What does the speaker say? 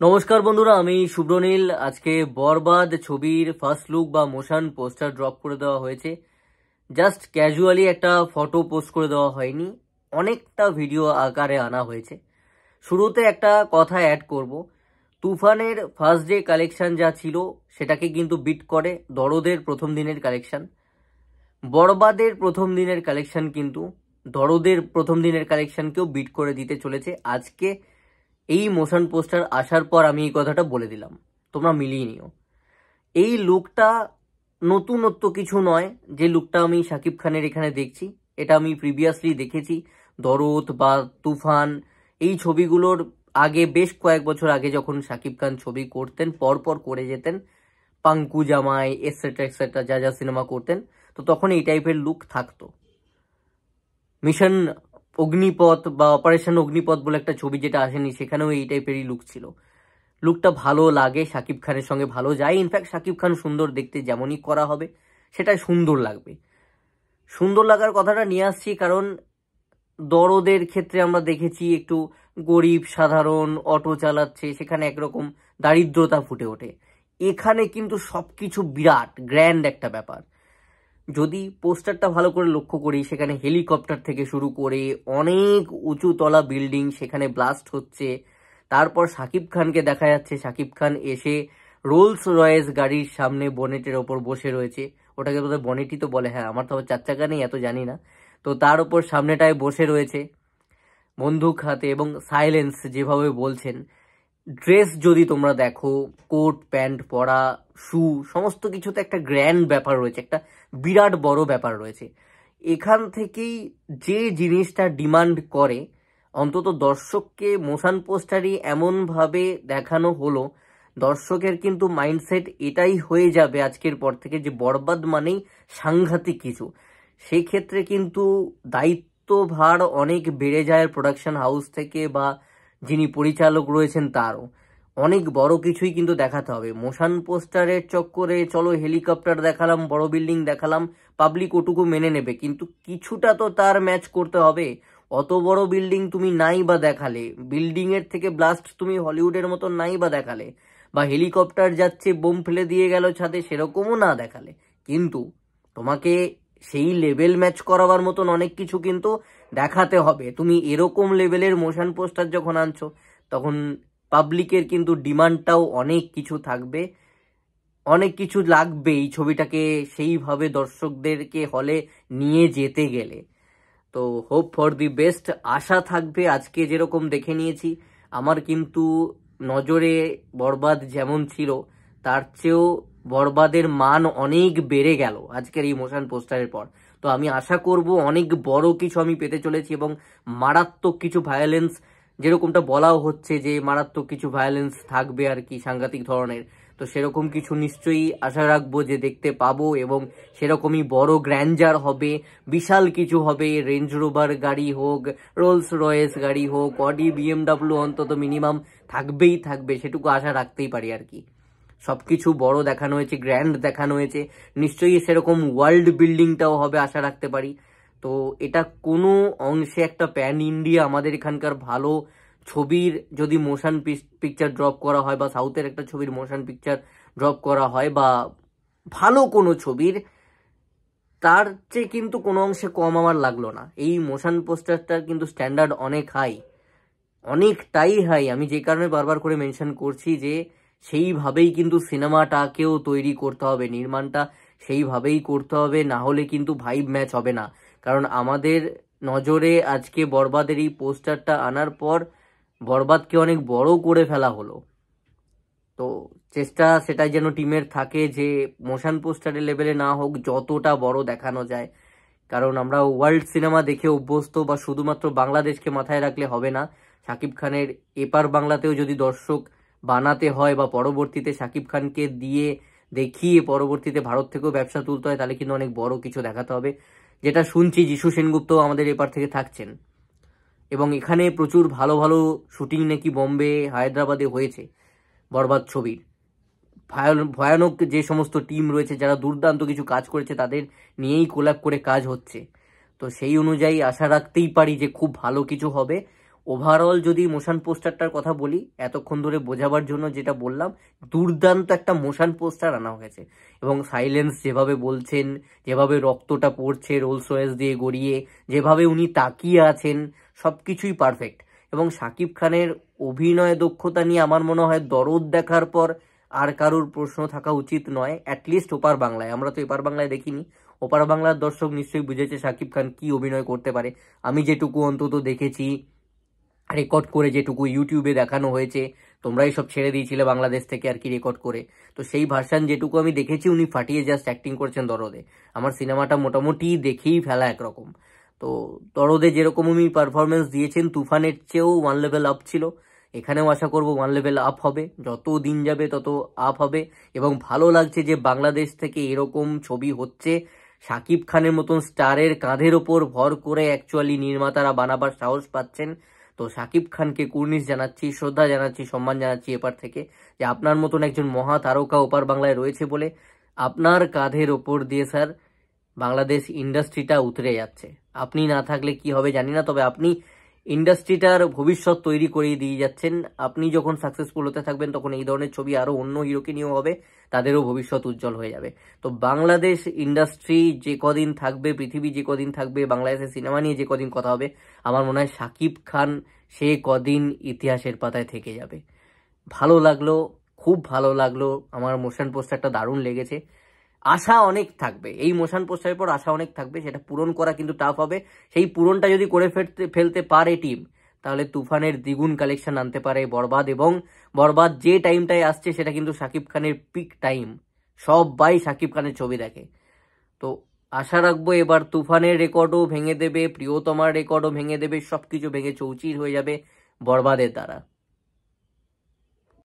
নমস্কার বন্ধুরা, আমি শুভ্রনীল। আজকে বরবাদ ছবির ফার্স্ট লুক বা মোশন পোস্টার ড্রপ করে দেওয়া হয়েছে। জাস্ট ক্যাজুয়ালি একটা ফটো পোস্ট করে দেওয়া হয়নি, অনেকটা ভিডিও আকারে আনা হয়েছে। শুরুতে একটা কথা অ্যাড করব, তুফানের ফার্স্ট ডে কালেকশন যা ছিল সেটাকে কিন্তু বিট করে দরদের প্রথম দিনের কালেকশন। বরবাদের প্রথম দিনের কালেকশন কিন্তু দরদের প্রথম দিনের কালেকশনকেও বিট করে দিতে চলেছে। আজকে এই মোশন পোস্টার আসার পর আমি এই কথাটা বলে দিলাম, তোমরা মিলিয়ে নিও। এই লুকটা নতুনত্ব কিছু নয়, যে লুকটা আমি শাকিব খানের এখানে দেখছি এটা আমি প্রিভিয়াসলি দেখেছি। দরদ বা তুফান এই ছবিগুলোর আগে, বেশ কয়েক বছর আগে যখন শাকিব খান ছবি করতেন, পরপর করে যেতেন, পাঙ্কু জামাই এটসেট্রা এটসেট্রা যা যা সিনেমা করতেন, তো তখন এই টাইপের লুক থাকতো। মিশন অগ্নিপথ বা অপারেশন অগ্নিপথ বলে একটা ছবি যেটা আসেনি, সেখানেও এই টাইপেরই লুক ছিল। লুকটা ভালো লাগে, শাকিব খানের সঙ্গে ভালো যায়। ইনফ্যাক্ট শাকিব খান সুন্দর দেখতে, যেমনই করা হবে সেটাই সুন্দর লাগবে। সুন্দর লাগার কথাটা নিয়ে আসছি কারণ দরদের ক্ষেত্রে আমরা দেখেছি একটু গরিব সাধারণ অটো চালাচ্ছে, সেখানে একরকম দারিদ্রতা ফুটে ওঠে। এখানে কিন্তু সবকিছু বিরাট গ্র্যান্ড একটা ব্যাপার। যদি পোস্টারটা ভালো করে লক্ষ্য করি, সেখানে হেলিকপ্টার থেকে শুরু করে অনেক উঁচুতলা বিল্ডিং সেখানে ব্লাস্ট হচ্ছে। তারপর শাকিব খানকে দেখা যাচ্ছে, শাকিব খান এসে রোলস রয়েস গাড়ির সামনে বনেটের ওপর বসে রয়েছে। ওটাকে বোধহয় বনেটই তো বলে, হ্যাঁ, আমার তো আবার চার চাকা নেই, এত জানি না। তো তার উপর সামনেটায় বসে রয়েছে বন্দুক হাতে, এবং সাইলেন্স যেভাবে বলছেন। ড্রেস যদি তোমরা দেখো, কোট প্যান্ট পরা, শু, সমস্ত কিছুতে একটা গ্র্যান্ড ব্যাপার রয়েছে, একটা বিরাট বড় ব্যাপার রয়েছে। এখান থেকেই যে জিনিসটা ডিমান্ড করে, অন্তত দর্শককে মোশন পোস্টারই এমনভাবে দেখানো হলো, দর্শকের কিন্তু মাইন্ডসেট এটাই হয়ে যাবে আজকের পর থেকে যে বরবাদ মানেই সাংঘাতিক কিছু। সেই ক্ষেত্রে কিন্তু দায়িত্বভার অনেক বেড়ে যায় প্রোডাকশন হাউস থেকে, বা যিনি পরিচালক রয়েছেন তারও। অনেক বড় কিছুই কিন্তু দেখাতে হবে। মোশন পোস্টারের চক্করে চলো হেলিকপ্টার দেখালাম, বড় বিল্ডিং দেখালাম, পাবলিক ওটুকু মেনে নেবে, কিন্তু কিছুটা তো তার ম্যাচ করতে হবে। অত বড় বিল্ডিং তুমি নাই বা দেখালে, বিল্ডিং এর থেকে ব্লাস্ট তুমি হলিউডের মতো নাই বা দেখালে, বা হেলিকপ্টার যাচ্ছে বোম ফেলে দিয়ে গেল ছাদে, সেরকমও না দেখালে, কিন্তু তোমাকে সেই লেভেল ম্যাচ করাবার মতন অনেক কিছু কিন্তু দেখাতে হবে। তুমি এরকম লেভেলের মোশন পোস্টার যখন আনছো, তখন পাবলিকের কিন্তু ডিমান্ডটাও অনেক কিছু থাকবে, অনেক কিছু লাগবে এই ছবিটাকে সেইভাবে দর্শকদেরকে হলে নিয়ে যেতে গেলে। তো হোপ ফর দি বেস্ট, আশা থাকবে। আজকে যেরকম দেখে নিয়েছি, আমার কিন্তু নজরে বরবাদ যেমন ছিল তার চেয়েও বরবাদের মান অনেক বেড়ে গেল আজকের এই মোশন পোস্টারের পর। তো আমি আশা করব অনেক বড় কিছু আমি পেতে চলেছি, এবং মারাত্মক কিছু ভায়োলেন্স, যেরকমটা বলাও হচ্ছে যে মারাত্মক কিছু ভায়োলেন্স থাকবে আর কি, সাংঘাতিক ধরনের। তো সেরকম কিছু নিশ্চয়ই আশা রাখবো যে দেখতে পাবো, এবং সেরকমই বড় গ্র্যান্ডার হবে, বিশাল কিছু হবে। রেঞ্জ রোভার গাড়ি হোক, রোলস রয়েস গাড়ি হোক, অডি বিএমডাব্লিউ অন্তত মিনিমাম থাকবেই থাকবে, সেটুকু আশা রাখতেই পারি আর কি। সবকিছু বড় দেখানো হয়েছে, গ্র্যান্ড দেখানো হয়েছে, নিশ্চয়ই সেরকম ওয়ার্ল্ড বিল্ডিংটাও হবে আশা রাখতে পারি। তো এটা কোনো অংশে একটা প্যান ইন্ডিয়া, আমাদের এখানকার ভালো ছবির যদি মোশন পিকচার ড্রপ করা হয়, বা সাউথের একটা ছবির মোশন পিকচার ড্রপ করা হয়, বা ভালো কোনো ছবির, তার চেয়ে কিন্তু কোনো অংশে কম আমার লাগলো না। এই মোশন পোস্টারটার কিন্তু স্ট্যান্ডার্ড অনেক হাই, অনেকটাই হাই। আমি যে কারণে বারবার করে মেনশন করছি যে সেইভাবেই কিন্তু সিনেমাটাকেও তৈরি করতে হবে, নির্মাণটা সেইভাবেই করতে হবে, না হলে কিন্তু ভাইব ম্যাচ হবে না। কারণ আমাদের নজরে আজকে বরবাদের এই পোস্টারটা আনার পর বরবাদকে অনেক বড় করে ফেলা হলো। তো চেষ্টা সেটাই যেন টিমের থাকে যে মোশন পোস্টারের লেভেলে না হোক, যতটা বড় দেখানো যায়। কারণ আমরা ওয়ার্ল্ড সিনেমা দেখে অভ্যস্ত, বা শুধুমাত্র বাংলাদেশকে মাথায় রাখলে হবে না। শাকিব খানের এপার বাংলাতেও যদি দর্শক বানাতে হয়, বা পরবর্তীতে শাকিব খানকে দিয়ে দেখিয়ে পরবর্তীতে ভারত থেকেও ব্যবসা তুলতে হয়, তাহলে কিন্তু অনেক বড় কিছু দেখাতে হবে। যেটা শুনছি যিশু সেনগুপ্ত আমাদের এপার থেকে থাকছেন, এবং এখানে প্রচুর ভালো ভালো শুটিং নাকি বোম্বে হায়দ্রাবাদে হয়েছে বরবাদ ছবির। ভয়ানক যে সমস্ত টিম রয়েছে যারা দুর্দান্ত কিছু কাজ করেছে, তাদের নিয়েই কোল্যাব করে কাজ হচ্ছে। তো সেই অনুযায়ী আশা রাখতেই পারি যে খুব ভালো কিছু হবে। ওভারঅল যদি মোশন পোস্টারটার কথা বলি, এতক্ষণ ধরে বোঝাবার জন্য যেটা বললাম, দুর্দান্ত একটা মোশন পোস্টার আনা হয়েছে। এবং সাইলেন্স যেভাবে বলছেন, যেভাবে রক্তটা পড়ছে রোলস রয়েস দিয়ে গড়িয়ে, যেভাবে উনি তাকিয়ে আছেন, সব কিছুই পারফেক্ট। এবং শাকিব খানের অভিনয় দক্ষতা নিয়ে আমার মনে হয় দরদ দেখার পর আর কারোর প্রশ্ন থাকা উচিত নয়, অ্যাটলিস্ট ওপার বাংলায়। আমরা তো এপার বাংলায় দেখিনি, ওপার বাংলার দর্শক নিশ্চয়ই বুঝেছে শাকিব খান কি অভিনয় করতে পারে। আমি যেটুকু অন্তত দেখেছি, রেকর্ড করে যেটুকু ইউটিউবে দেখানো হয়েছে, তোমরাই সব ছেড়ে দিয়েছিলে বাংলাদেশ থেকে আর কি রেকর্ড করে, তো সেই ভার্সান যেটুকু আমি দেখেছি উনি ফাটিয়ে জাস্ট অ্যাক্টিং করছেন দরদে। আমার সিনেমাটা মোটামুটি দেখেই ফেলা একরকম। তো দরদে যেরকম উনি পারফরমেন্স দিয়েছেন তুফানের চেয়েও 1 লেভেল আপ ছিল, এখানেও আশা করব 1 লেভেল আপ হবে, যত দিন যাবে তত আপ হবে। এবং ভালো লাগছে যে বাংলাদেশ থেকে এরকম ছবি হচ্ছে, শাকিব খানের মতন স্টারের কাঁধের ওপর ভর করে অ্যাকচুয়ালি নির্মাতারা বানাবার সাহস পাচ্ছেন। তো শাকিব খানকে কুর্নিশ জানাচ্ছি, শ্রদ্ধা জানাচ্ছি, সম্মান জানাচ্ছি এপার থেকে, যে আপনার মতন একজন মহা তারকা ওপার বাংলায় রয়েছে বলে আপনার কাঁধের ওপর দিয়ে স্যার বাংলাদেশ ইন্ডাস্ট্রিটা উতরে যাচ্ছে। আপনি না থাকলে কি হবে জানি না, তবে আপনি ইন্ডাস্ট্রিটার ভবিষ্যৎ তৈরি করিয়ে দিয়ে যাচ্ছেন। আপনি যখন সাকসেসফুল হতে থাকবেন তখন এই ধরনের ছবি আরও অন্য হিরোকে নিয়েও হবে, তাদেরও ভবিষ্যৎ উজ্জ্বল হয়ে যাবে। তো বাংলাদেশ ইন্ডাস্ট্রি যে কদিন থাকবে, পৃথিবী যে কদিন থাকবে, বাংলাদেশের সিনেমা নিয়ে যে কদিন কথা হবে, আমার মনে হয় শাকিব খান সে কদিন ইতিহাসের পাতায় থেকে যাবে। ভালো লাগলো, খুব ভালো লাগলো। আমার মোশন পোস্টারটা দারুণ লেগেছে। আশা অনেক থাকবে এই মোশন পোস্টারের পর, আশা অনেক থাকবে, সেটা পূরণ করা কিন্তু টাফ হবে। সেই পূরণটা যদি করে ফেলতে পারে টিম, তাহলে তুফানের দ্বিগুণ কালেকশন আনতে পারে বরবাদ। এবং বরবাদ যে টাইমটায় আসছে সেটা কিন্তু শাকিব খানের পিক টাইম, সবাই শাকিব খানের ছবি দেখে। তো আশা রাখবো এবার তুফানের রেকর্ডও ভেঙে দেবে, প্রিয়তমার রেকর্ডও ভেঙে দেবে, সবকিছু ভেঙে চৌচির হয়ে যাবে বরবাদের দ্বারা।